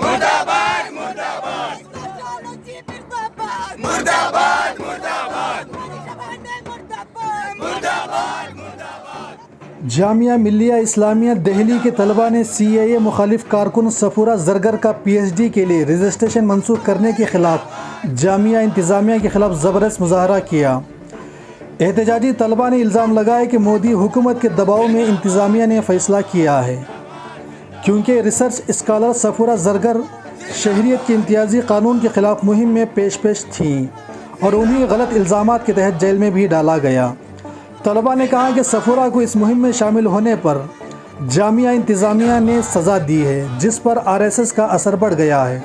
मुर्दाबाद मुर्दाबाद मुर्दाबाद मुर्दाबाद मुर्दाबाद मुर्दाबाद। जामिया मिल्लिया इस्लामिया दिल्ली के तलबा ने CAA मुखालिफ कारकुन सफूरा जरगर का PhD के लिए रजिस्ट्रेशन मंसूख करने के ख़िलाफ़ जामिया इंतज़ामिया के ख़िलाफ़ ज़बरदस्त मुज़ाहरा किया। एहतजाजी तलबा ने इल्ज़ाम लगाया कि मोदी हुकूमत के दबाव में इंतज़ामिया ने फ़ैसला किया है, क्योंकि रिसर्च स्कॉलर सफूरा ज़रगर शहरियत के इम्तियाज़ी कानून के ख़िलाफ़ मुहिम में पेश थीं और उन्हें गलत इल्ज़ामात के तहत जेल में भी डाला गया। तलबा ने कहा कि सफूरा को इस मुहिम में शामिल होने पर जामिया इंतज़ामिया ने सज़ा दी है, जिस पर RSS का असर बढ़ गया है।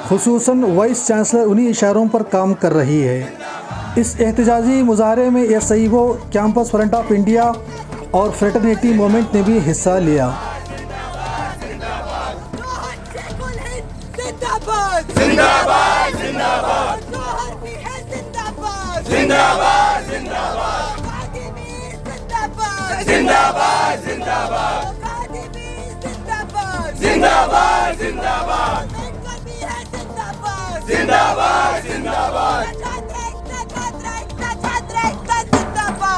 खुसूसन वाइस चांसलर उन्हीं इशारों पर काम कर रही है। इस एहतजाजी मुजाहरे में SIO, campus front of India और फ्रेटर्निटी मूवमेंट ने भी हिस्सा लिया। जिंदाबाद जिंदाबाद जिंदाबाद जिंदाबाद जिंदाबाद जिंदाबाद जिंदाबाद जिंदाबाद जिंदाबाद जिंदाबाद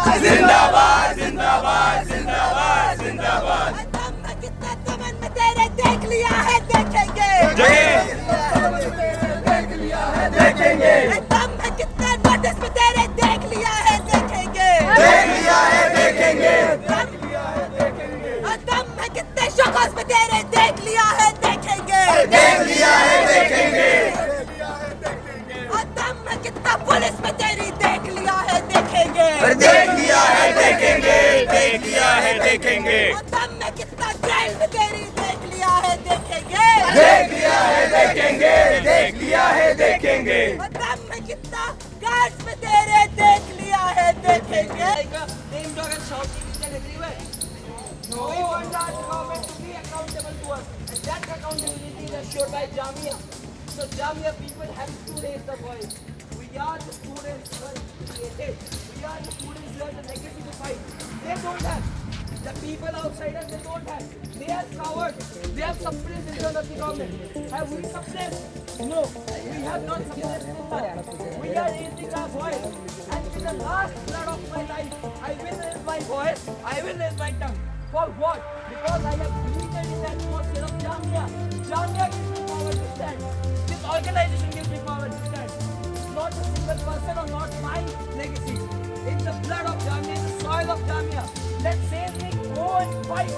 जिंदाबाद जिंदाबाद जिंदाबाद जिंदाबाद जिंदाबाद। कितना दमन में तेरे देख लिया है, देखेंगे देख लिया है देखेंगे। दम में कितने नोटिस में तेरे देख लिया है, देखेंगे देख लिया है देखेंगे। दम में कितने शख्स में तेरे देख लिया है, देखेंगे देख लिया है देखेंगे। दम में कितना पुलिस में तेरी देख लिया है, देखेंगे देख लिया है देखेंगे। देख लिया है देखेंगे। दम में कितना जेल में तेरी देख लिया है, देखेंगे देख लिया है देखेंगे। देख लिया है देखेंगे। दम में कितना गार्ड्स में तेरे देख लिया है, देखेंगे। No, we want our government to be accountable to us, and that accountability is assured by Jamia. So Jamia people have to raise the voice. We are the students who are created. We are the students who have the legacy to fight. They don't have. The people outsiders, they don't have. They are cowards. They have suppressed in front of the government. Have we suppressed? No, we have not suppressed in that. We are raising our voice. And to the last blood of my life, I will raise my voice. I will raise my tongue. For what? Because I have believed in the atmosphere of Jamia. Jamia gives me power to stand. This organization gives me power to stand. It's not a single person or not my legacy. It's the blood of Jamia, the soil of Jamia. Let's say they go and fight.